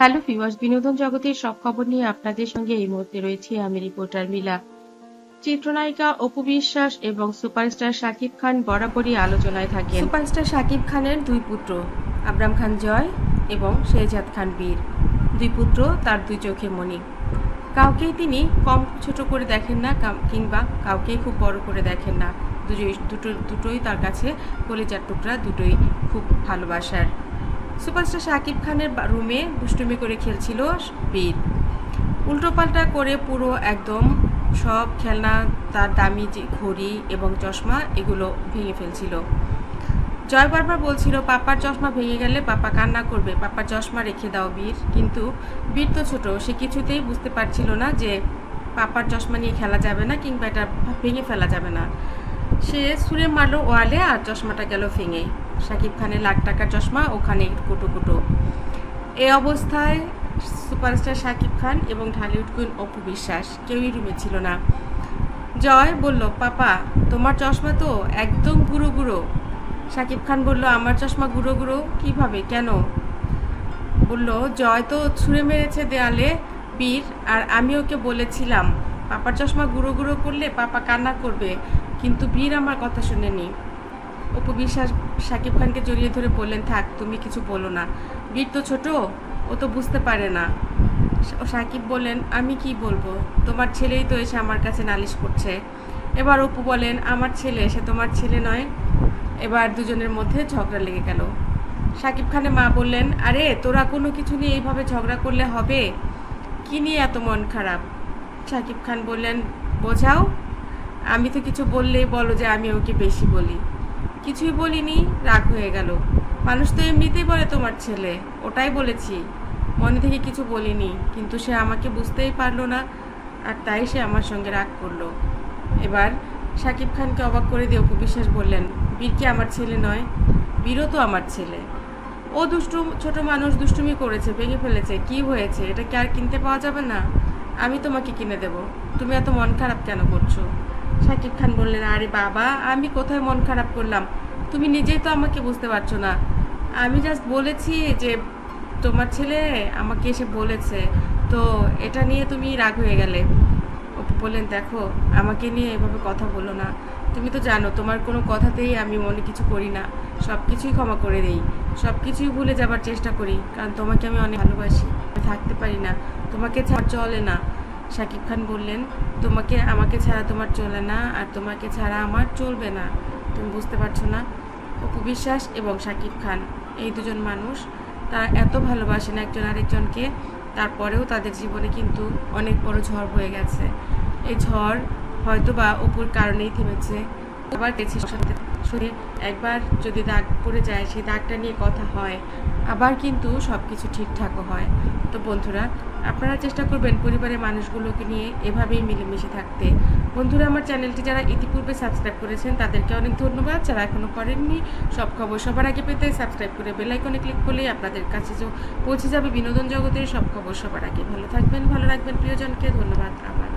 Hello viewers, বিনোদন জগতের সব খবর নিয়ে আপনাদের সঙ্গে এই মুহূর্তে রয়েছি আমি রিপোর্টার মিলা। চিত্রনায়িকা অপু বিশ্বাস এবং সুপারস্টার শাকিব খান বরাবরই আলোচনায় থাকেন। সুপারস্টার শাকিব খানের দুই পুত্র আবরাম খান জয় এবং শেহজাদ খান বীর, দুই পুত্র তার দুই চোখে মণি। কাউকেই তিনি কম ছোট করে দেখেন না কিংবা কাউকেই খুব বড় করে দেখেন না। দুটোই তার কাছে কলিজার টুকরা, দুটোই খুব ভালোবাসার। সুপারস্টার শাকিব খানের রুমে দুষ্টুমি করে খেলছিল বীর। উল্টোপাল্টা করে পুরো একদম সব খেলনা, তার দামি যে ঘড়ি এবং চশমা, এগুলো ভেঙে ফেলছিল। জয় বারবার বলছিল পাপার চশমা ভেঙে গেলে পাপা কান্না করবে, পাপার চশমা রেখে দাও বীর। কিন্তু বীর তো ছোট, সে কিছুতেই বুঝতে পারছিল না যে পাপার চশমা নিয়ে খেলা যাবে না কিংবা এটা ভেঙে ফেলা যাবে না। সে ছুঁড়ে মারলো ওয়ালে আর চশমাটা গেল ভেঙে। শাকিব খানের লাখ টাকার চশমা ওখানে কুটো কুটো। এই অবস্থায় সুপারস্টার শাকিব খান এবং ঢালিউড কুইন অপু বিশ্বাস কেউই রুমে ছিল না। জয় বলল, পাপা তোমার চশমা তো একদম গুঁড়ো গুঁড়ো। শাকিব খান বলল, আমার চশমা গুঁড়ো গুঁড়ো কিভাবে, কেন? বলল, জয় তো ছুঁড়ে মেরেছে দেয়ালে বীর, আর আমি ওকে বলেছিলাম পাপার চশমা গুঁড়ো গুঁড়ো করলে পাপা কান্না করবে, কিন্তু বীর আমার কথা শুনেনি। অপু বিশ্বাস শাকিব খানকে জড়িয়ে ধরে বললেন, থাক তুমি কিছু বলো না, বীর তো ছোট, ও তো বুঝতে পারে না। শাকিব বললেন, আমি কি বলবো, তোমার ছেলেই তো এসে আমার কাছে নালিশ করছে। এবার অপু বলেন, আমার ছেলে, সে তোমার ছেলে নয়। এবার দুজনের মধ্যে ঝগড়া লেগে গেল। শাকিব খানের মা বললেন, আরে তোরা কোনো কিছু নিয়ে এইভাবে ঝগড়া করলে হবে? কি নিয়ে এত মন খারাপ? শাকিব খান বললেন, বোঝাও, আমি তো কিছু বললেই বলো যে আমি ওকে বেশি বলি। কিছুই বলিনি, রাগ হয়ে গেল। মানুষ তো এমনিতেই বলে তোমার ছেলে, ওটাই বলেছি, মনে থেকে কিছু বলিনি। কিন্তু সে আমাকে বুঝতেই পারলো না, আর তাই সে আমার সঙ্গে রাগ করলো। এবার শাকিব খানকে অবাক করে দিয়ে অপু বিশ্বাস বললেন, বীর কি আমার ছেলে নয়? বীরও তো আমার ছেলে। ও ছোট মানুষ, দুষ্টুমি করেছে, ভেঙে ফেলেছে, কি হয়েছে? এটা কি আর কিনতে পাওয়া যাবে না? আমি তোমাকে কিনে দেব, তুমি এত মন খারাপ কেন করছো? শাকিব খান বললেন, আরে বাবা, আমি কোথায় মন খারাপ করলাম? তুমি নিজেই তো আমাকে বুঝতে পারছো না। আমি জাস্ট বলেছি যে তোমার ছেলে আমাকে এসে বলেছে, তো এটা নিয়ে তুমি রাগ হয়ে গেলে। অপু বললেন, দেখো আমাকে নিয়ে এভাবে কথা বলো না, তুমি তো জানো তোমার কোনো কথাতেই আমি মনে কিছু করি না, সব কিছুই ক্ষমা করে দিই, সব কিছুই ভুলে যাবার চেষ্টা করি, কারণ তোমাকে আমি অনেক ভালোবাসি, আমি থাকতে পারি না, তোমাকে ছাড়া চলে না। শাকিব খান বললেন, আমাকে ছাড়া তোমার চলে না, আর তোমাকে ছাড়া আমার চলবে না, তুমি বুঝতে পারছো না? অপু বিশ্বাস এবং শাকিব খান, এই দুজন মানুষ, তারা এত ভালোবাসেন একজন আরেকজনকে, তারপরেও তাদের জীবনে কিন্তু অনেক বড় ঝড় হয়ে গেছে। এই ঝড় হয়তো বা অপুর কারণেই থেমেছে। আবার দেখছি শরীরে একবার যদি দাগ পড়ে যায়, সেই দাগটা নিয়ে কথা হয়, আবার কিন্তু সব কিছু ঠিকঠাকও হয়। তো বন্ধুরা, আপনারা চেষ্টা করবেন পরিবারের মানুষগুলোকে নিয়ে এভাবেই মিলেমিশে থাকতে। বন্ধুরা, আমার চ্যানেলটি যারা ইতিপূর্বে সাবস্ক্রাইব করেছেন তাদেরকে অনেক ধন্যবাদ, যারা এখনও করেননি সব খবর সবার আগে পেতে সাবস্ক্রাইব করে বেল আইকনে ক্লিক করলেই আপনাদের কাছে পৌঁছে যাবে বিনোদন জগতের সব খবর সবার আগে। ভালো থাকবেন, ভালো রাখবেন প্রিয়জনকে। ধন্যবাদ আবার।